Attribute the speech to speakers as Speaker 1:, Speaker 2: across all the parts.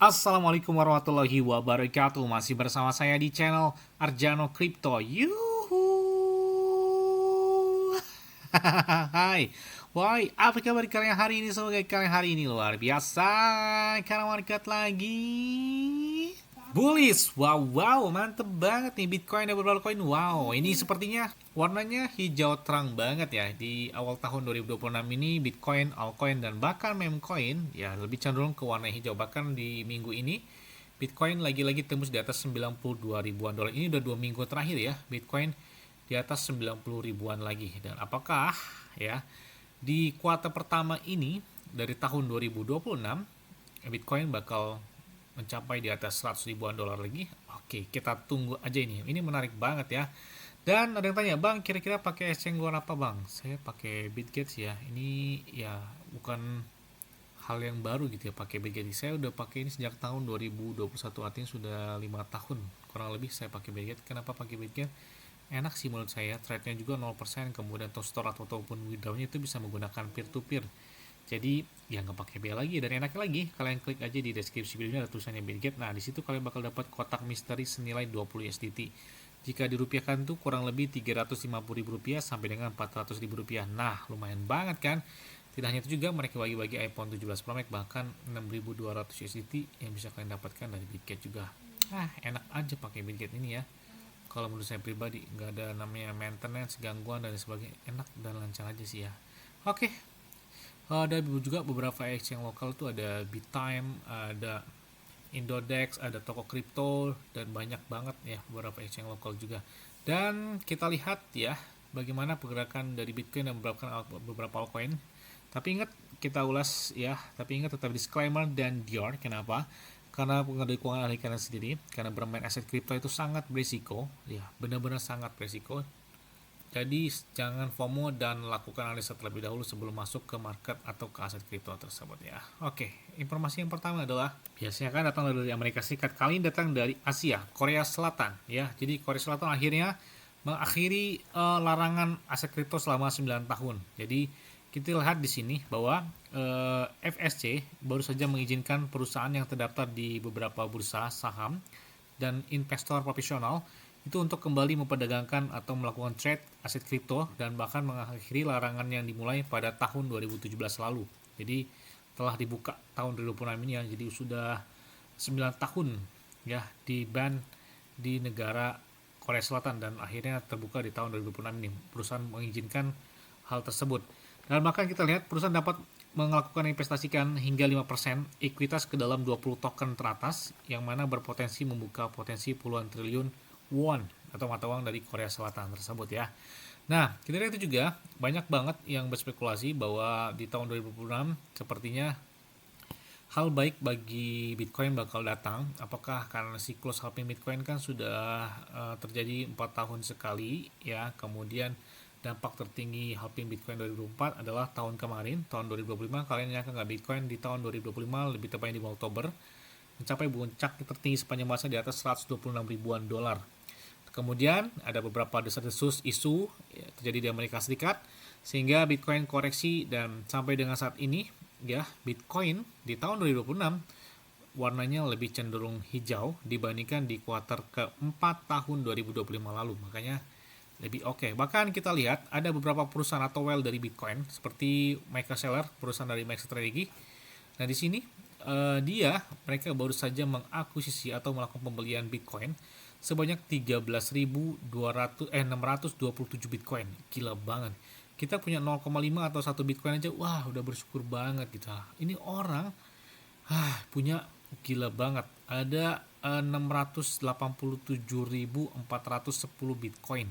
Speaker 1: Assalamualaikum warahmatullahi wabarakatuh. Masih bersama saya di channel Arjano Crypto. Yuhu. Hai. Woi, apa kabar kalian hari ini? Semoga kalian hari ini luar biasa. Karena market lagi bullish. Wow, wow, mantep banget nih Bitcoin dan beberapa koin. Wow, ini sepertinya warnanya hijau terang banget ya. Di awal tahun 2026 ini Bitcoin, altcoin, dan bahkan meme coin ya lebih cenderung ke warna hijau. Bahkan di minggu ini Bitcoin lagi-lagi tembus di atas 92 ribuan dolar. Ini udah 2 minggu terakhir ya Bitcoin di atas 90 ribuan lagi. Dan apakah ya di kuartal pertama ini dari tahun 2026 Bitcoin bakal mencapai di atas 100 ribuan dolar lagi? Oke, kita tunggu aja ini. Ini menarik banget ya. Dan ada yang tanya, Bang, kira-kira pakai exchange luar apa, Bang? Saya pakai Bitget ya. Ini ya bukan hal yang baru gitu ya pakai Bitget. Saya udah pakai ini sejak tahun 2021, artinya sudah 5 tahun kurang lebih saya pakai Bitget. Kenapa pakai Bitget? Enak sih menurut saya, trade-nya juga 0%, kemudian to store ataupun withdrawnya itu bisa menggunakan peer to peer. Jadi ya nggak pakai biaya lagi, dan enaknya lagi kalian klik aja di deskripsi video ini ada tulisannya Bitget. Nah di situ kalian bakal dapat kotak misteri senilai 20 USDT. Jika dirupiahkan tuh kurang lebih Rp350.000 sampai dengan Rp400.000. Nah lumayan banget kan. Tidak hanya itu juga mereka bagi-bagi iPhone 17 Pro Max bahkan 6.200 USDT yang bisa kalian dapatkan dari Bitget juga. Enak aja pakai Bitget ini ya. Kalau menurut saya pribadi nggak ada namanya maintenance, gangguan dan sebagainya, enak dan lancar aja sih ya. Oke, ada juga beberapa exchange lokal tuh, ada Bittime, ada Indodex, ada toko kripto, dan banyak banget ya beberapa exchange lokal juga. Dan kita lihat ya bagaimana pergerakan dari Bitcoin dan beberapa altcoin. Tapi ingat kita ulas ya, tapi ingat tetap disclaimer dan Dior. Kenapa? Karena pengendali keuangan ahli kalian sendiri, karena bermain aset kripto itu sangat berisiko, ya benar-benar sangat berisiko. Jadi jangan FOMO dan lakukan analisa terlebih dahulu sebelum masuk ke market atau ke aset kripto tersebut ya. Oke, informasi yang pertama adalah biasanya kan datang dari Amerika Serikat, kali ini datang dari Asia, Korea Selatan ya. Jadi Korea Selatan akhirnya mengakhiri larangan aset kripto selama 9 tahun. Jadi kita lihat di sini bahwa FSC baru saja mengizinkan perusahaan yang terdaftar di beberapa bursa saham dan investor profesional itu untuk kembali memperdagangkan atau melakukan trade aset kripto dan bahkan mengakhiri larangan yang dimulai pada tahun 2017 lalu. Jadi telah dibuka tahun 2026 ini ya, jadi sudah 9 tahun ya di ban di negara Korea Selatan dan akhirnya terbuka di tahun 2026 ini. Perusahaan mengizinkan hal tersebut. Dan bahkan kita lihat perusahaan dapat melakukan investasikan hingga 5% ekuitas ke dalam 20 token teratas yang mana berpotensi membuka potensi puluhan triliun won atau mata uang dari Korea Selatan tersebut ya. Nah, kita lihat itu juga banyak banget yang berspekulasi bahwa di tahun 2026 sepertinya hal baik bagi Bitcoin bakal datang. Apakah karena siklus halving Bitcoin kan sudah terjadi 4 tahun sekali ya. Kemudian dampak tertinggi halving Bitcoin 2024 adalah tahun kemarin, tahun 2025. Kalian nyangka nggak Bitcoin di tahun 2025 lebih tepatnya di bulan Oktober mencapai puncak tertinggi sepanjang masa di atas 126 ribuan dolar. Kemudian ada beberapa desas-desus isu ya, terjadi di Amerika Serikat sehingga Bitcoin koreksi dan sampai dengan saat ini ya Bitcoin di tahun 2026 warnanya lebih cenderung hijau dibandingkan di kuartal keempat tahun 2025 lalu. Makanya lebih oke. Bahkan kita lihat ada beberapa perusahaan atau whale dari Bitcoin seperti MicroStrategy, perusahaan dari MicroStrategy. Nah di sini mereka baru saja mengakuisisi atau melakukan pembelian Bitcoin sebanyak 627 Bitcoin. Gila banget. Kita punya 0,5 atau 1 Bitcoin aja, wah udah bersyukur banget kita. Ini orang punya gila banget. Ada 687.410 Bitcoin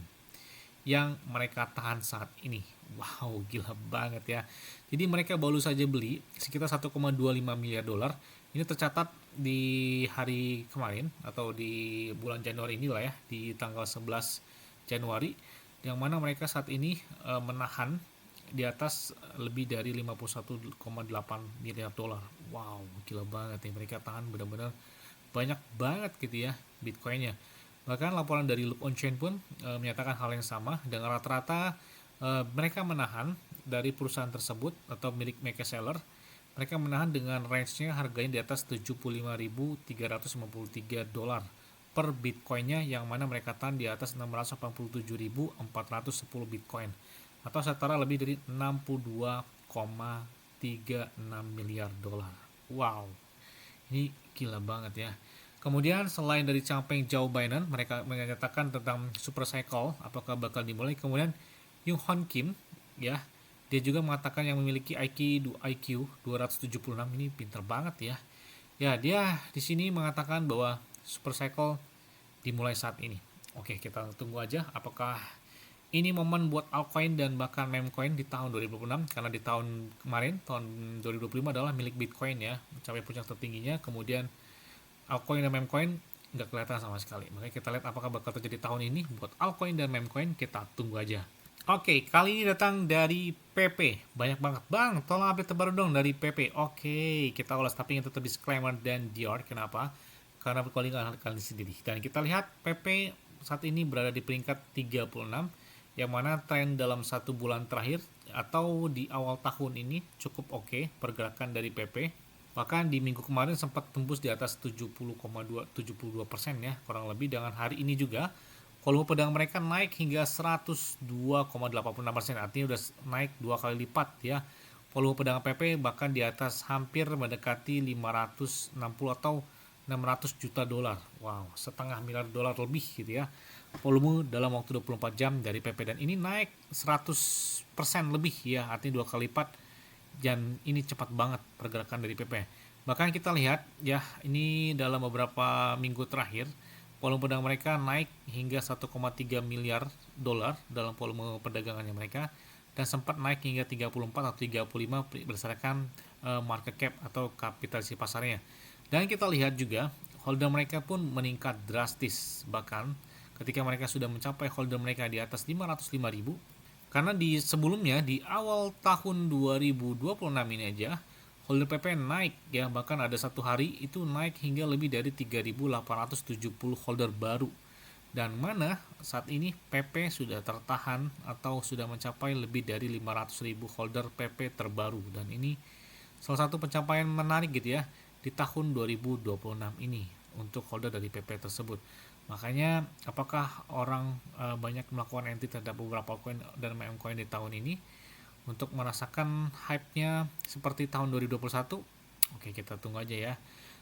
Speaker 1: yang mereka tahan saat ini. Wow, gila banget ya. Jadi mereka baru saja beli sekitar 1,25 miliar dolar. Ini tercatat di hari kemarin atau di bulan Januari inilah ya, di tanggal 11 Januari, yang mana mereka saat ini menahan di atas lebih dari 51,8 miliar dolar. Wow, gila banget nih, mereka tahan benar-benar banyak banget gitu ya Bitcoinnya. Bahkan laporan dari Loop On Chain pun menyatakan hal yang sama, dengan rata-rata mereka menahan dari perusahaan tersebut atau milik MicroStrategy Mereka menahan dengan range-nya harganya di atas 75.353 dolar per Bitcoin-nya, yang mana mereka tahan di atas 687.410 Bitcoin atau setara lebih dari 62,36 miliar dolar. Wow, ini gila banget ya. Kemudian selain dari Changpeng Zhao Bainan, mereka menyatakan tentang super cycle apakah bakal dimulai. Kemudian Yung Hon Kim, ya, dia juga mengatakan yang memiliki IQ 276, ini pinter banget ya. Ya, dia di sini mengatakan bahwa super cycle dimulai saat ini. Oke, kita tunggu aja apakah ini momen buat altcoin dan bahkan meme coin di tahun 2026, karena di tahun kemarin, tahun 2025 adalah milik Bitcoin ya, mencapai puncak tertingginya. Kemudian altcoin dan meme coin nggak kelihatan sama sekali. Makanya kita lihat apakah bakal terjadi tahun ini buat altcoin dan meme coin, kita tunggu aja. Oke, kali ini datang dari PP. Banyak banget. Bang, tolong update terbaru dong dari PP. Oke, kita ulas tapi yang tetap disclaimer dan Dior. Kenapa? Karena berkuali kalian sendiri. Dan kita lihat PP saat ini berada di peringkat 36, yang mana tren dalam 1 bulan terakhir atau di awal tahun ini cukup oke pergerakan dari PP. Bahkan di minggu kemarin sempat tembus di atas 70,72% ya, kurang lebih. Dengan hari ini juga volume pedang mereka naik hingga 102,86%, artinya udah naik 2 kali lipat ya. Volume pedang PP bahkan di atas hampir mendekati 560 atau 600 juta dolar. Wow, setengah miliar dolar lebih gitu ya. Volume dalam waktu 24 jam dari PP, dan ini naik 100% lebih ya, artinya 2 kali lipat. Dan ini cepat banget pergerakan dari PP. Bahkan kita lihat ya, ini dalam beberapa minggu terakhir volume pedang mereka naik hingga 1,3 miliar dolar dalam volume perdagangannya mereka, dan sempat naik hingga 34 atau 35 berdasarkan market cap atau kapitalisasi pasarnya. Dan kita lihat juga holder mereka pun meningkat drastis, bahkan ketika mereka sudah mencapai holder mereka di atas 505.000. Karena di sebelumnya di awal tahun 2026 ini aja holder PP naik ya, bahkan ada satu hari itu naik hingga lebih dari 3.870 holder baru. Dan mana saat ini PP sudah tertahan atau sudah mencapai lebih dari 500.000 holder PP terbaru, dan ini salah satu pencapaian menarik gitu ya di tahun 2026 ini untuk holder dari PP tersebut. Makanya apakah orang banyak melakukan entry terhadap beberapa coin dan meme coin di tahun ini untuk merasakan hype-nya seperti tahun 2021? Oke, kita tunggu aja ya.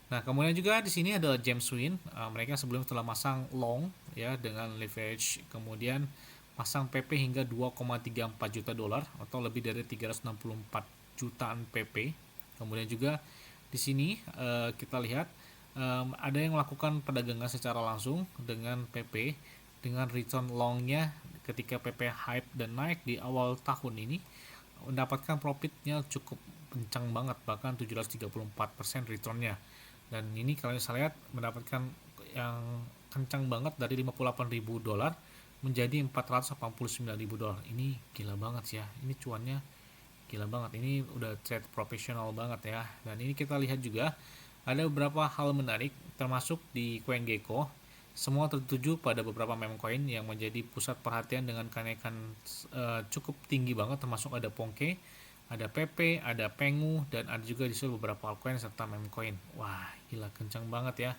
Speaker 1: Nah, kemudian juga di sini adalah James Win. Mereka sebelum telah masang long ya dengan leverage, kemudian pasang PP hingga 2,34 juta dolar atau lebih dari 364 jutaan PP. Kemudian juga di sini kita lihat ada yang melakukan perdagangan secara langsung dengan PP dengan return longnya ketika PP hype dan naik di awal tahun ini mendapatkan profitnya cukup kencang banget, bahkan 734% returnnya. Dan ini kalau saya lihat mendapatkan yang kencang banget dari 58.000 dolar menjadi 489.000 dolar. Ini gila banget sih ya, ini cuannya gila banget, ini udah trade profesional banget ya. Dan ini kita lihat juga ada beberapa hal menarik termasuk di CoinGecko. Semua tertuju pada beberapa meme coin yang menjadi pusat perhatian dengan kenaikan cukup tinggi banget, termasuk ada Ponke, ada PP, ada Pengu, dan ada juga di situ beberapa altcoin serta meme coin. Wah, gila kencang banget ya.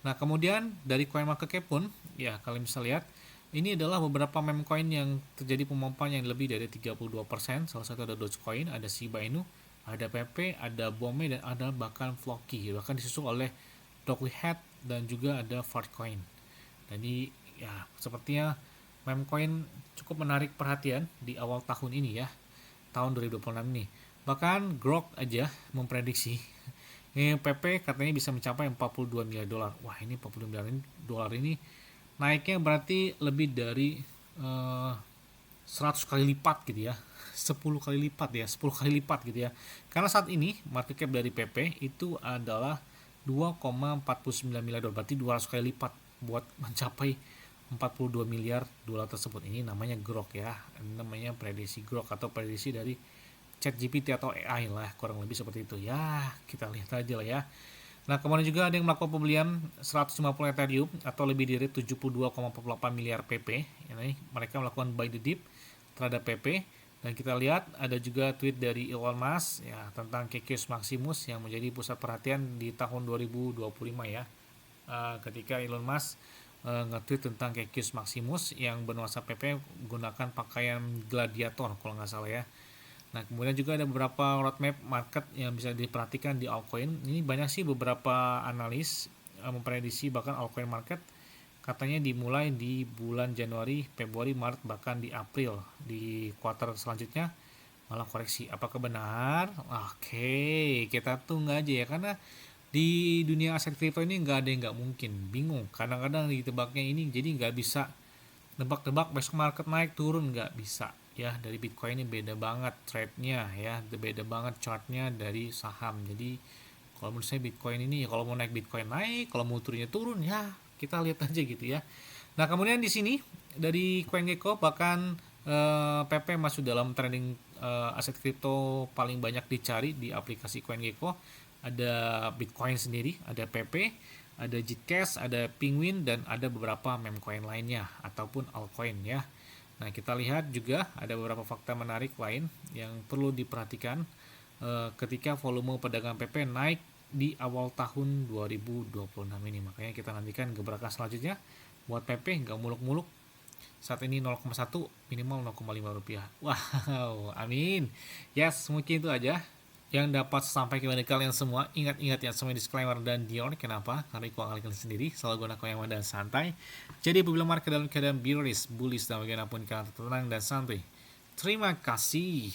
Speaker 1: Nah, kemudian dari CoinMarketCap pun ya kalian bisa lihat ini adalah beberapa meme coin yang terjadi pemompaan yang lebih dari 32%. Salah satu ada Dogecoin, ada Shiba Inu, ada PP, ada Bome, dan ada bahkan Floki, bahkan disusul oleh Doggyhead dan juga ada Fartcoin. Jadi ya sepertinya meme coin cukup menarik perhatian di awal tahun ini ya, tahun 2026 ini. Bahkan Grok aja memprediksi ini PP katanya bisa mencapai 42 miliar dolar. Wah, ini 42 miliar dolar ini naiknya berarti lebih dari 100 kali lipat gitu ya, 10 kali lipat ya, 10 kali lipat gitu ya. Karena saat ini market cap dari PP itu adalah 2,49 miliar dolar, berarti 200 kali lipat buat mencapai 42 miliar dolar tersebut. Ini namanya Grok ya, ini namanya prediksi Grok atau prediksi dari ChatGPT atau AI lah, kurang lebih seperti itu ya. Kita lihat aja lah ya. Nah, kemudian juga ada yang melakukan pembelian 150 Ethereum atau lebih dari 72,48 miliar PP. Ini mereka melakukan buy the dip terhadap PP Dan kita lihat ada juga tweet dari Elon Musk ya tentang Kekios Maximus yang menjadi pusat perhatian di tahun 2025 ya. Ketika Elon Musk nge-tweet tentang Kekios Maximus yang bernuansa PP menggunakan pakaian gladiator kalau nggak salah ya. Nah, kemudian juga ada beberapa roadmap market yang bisa diperhatikan di altcoin. Ini banyak sih beberapa analis memprediksi bahkan altcoin market katanya dimulai di bulan Januari, Februari, Maret, bahkan di April. Di kuartal selanjutnya malah koreksi. Apakah benar? Oke, kita tunggu aja ya. Karena di dunia aset kripto ini nggak ada yang nggak mungkin. Bingung. Kadang-kadang ditebaknya ini jadi nggak bisa nebak-nebak besok market naik turun, nggak bisa. Ya, dari Bitcoin ini beda banget trade-nya ya. Beda banget chart-nya dari saham. Jadi kalau menurut saya Bitcoin ini ya kalau mau naik Bitcoin naik, kalau mau turunnya turun ya kita lihat aja gitu ya. Nah kemudian di sini dari CoinGecko bahkan PP masuk dalam trending aset kripto paling banyak dicari di aplikasi CoinGecko. Ada Bitcoin sendiri, ada PP, ada Zcash, ada Penguin dan ada beberapa meme coin lainnya ataupun altcoin ya. Nah kita lihat juga ada beberapa fakta menarik lain yang perlu diperhatikan ketika volume perdagangan PP naik di awal tahun 2026 ini. Makanya kita nantikan gebrakan selanjutnya buat PP nggak muluk-muluk. Saat ini 0,1 minimal 0,5 rupiah. Wow, amin. Yes, mungkin itu aja yang dapat sampai kepada kalian semua. Ingat-ingat ya semua disclaimer dan Dior. Kenapa? Karena keuangan kalian sendiri selalu gunakan yang dan santai. Jadi apabila market dalam keadaan bearish, bullish dan bagaimanapun kalian tenang dan santai. Terima kasih.